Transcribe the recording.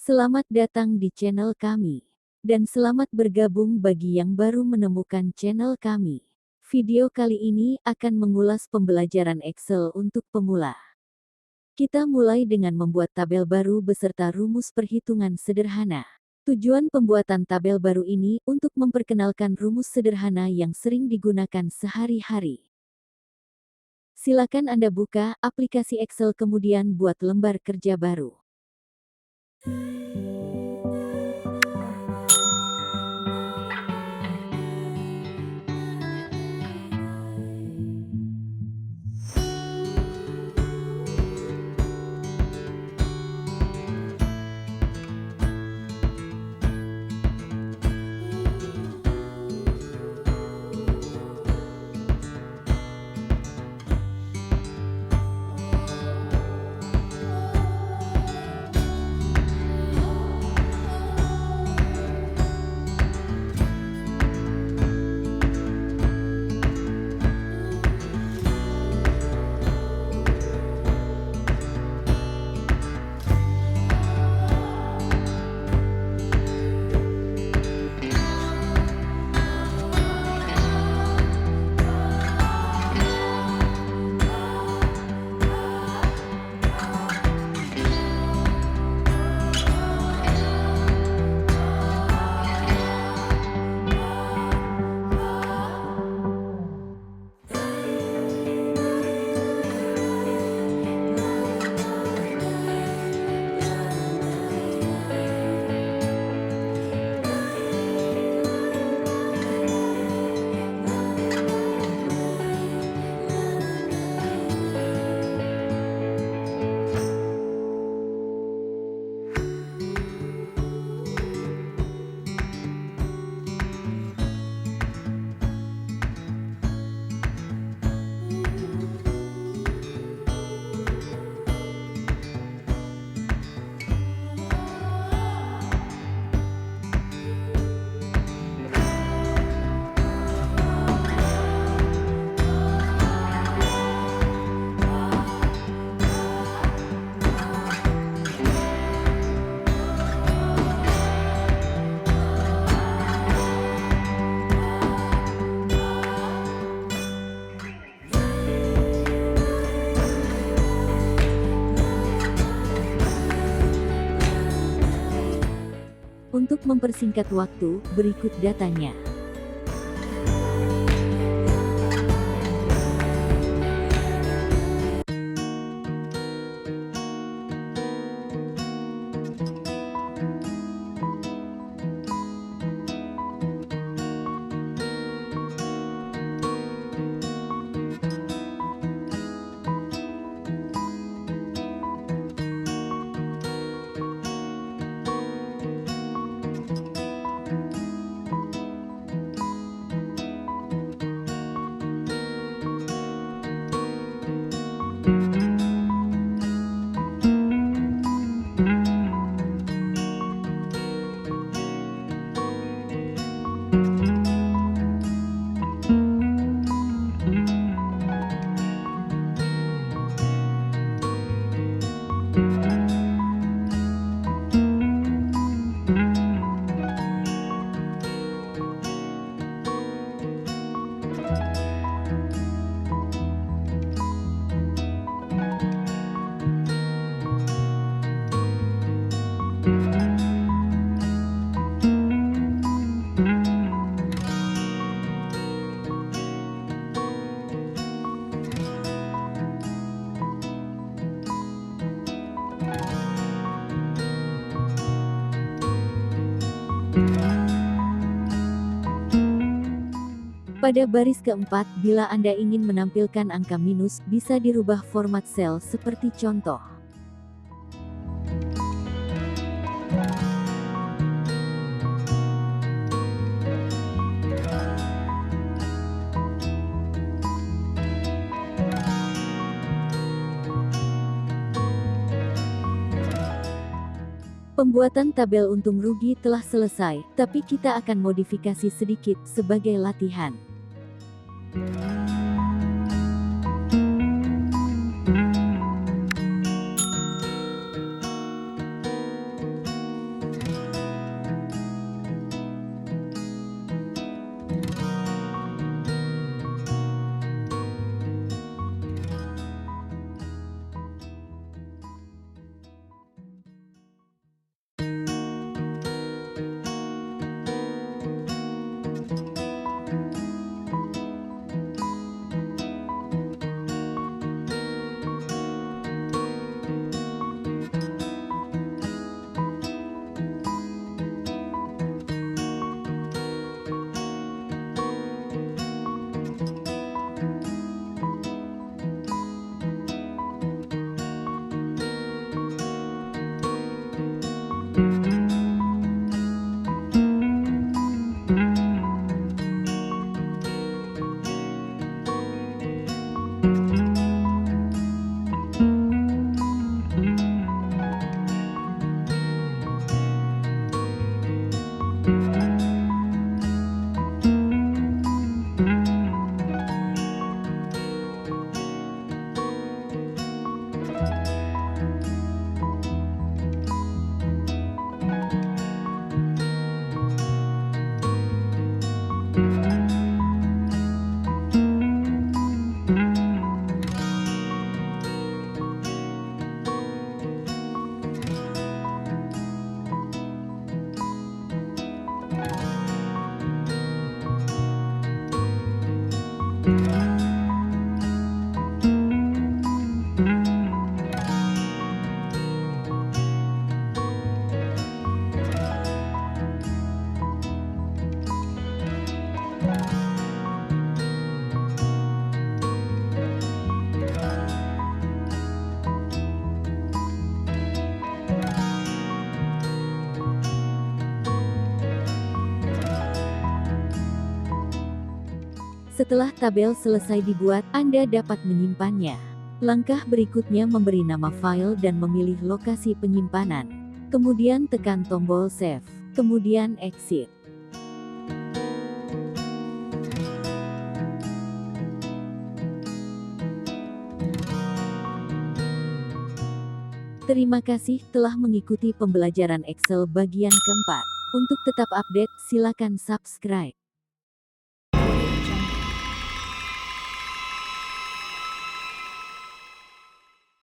Selamat datang di channel kami. Dan selamat bergabung bagi yang baru menemukan channel kami. Video kali ini akan mengulas pembelajaran Excel untuk pemula. Kita mulai dengan membuat tabel baru beserta rumus perhitungan sederhana. Tujuan pembuatan tabel baru ini untuk memperkenalkan rumus sederhana yang sering digunakan sehari-hari. Silakan Anda buka aplikasi Excel kemudian buat lembar kerja baru. Untuk mempersingkat waktu, berikut datanya. Pada baris keempat, bila Anda ingin menampilkan angka minus, bisa dirubah format sel seperti contoh. Pembuatan tabel untung rugi telah selesai, tapi kita akan modifikasi sedikit sebagai latihan. Setelah tabel selesai dibuat, Anda dapat menyimpannya. Langkah berikutnya memberi nama file dan memilih lokasi penyimpanan. Kemudian tekan tombol Save, kemudian Exit. Terima kasih telah mengikuti pembelajaran Excel bagian keempat. Untuk tetap update, silakan subscribe.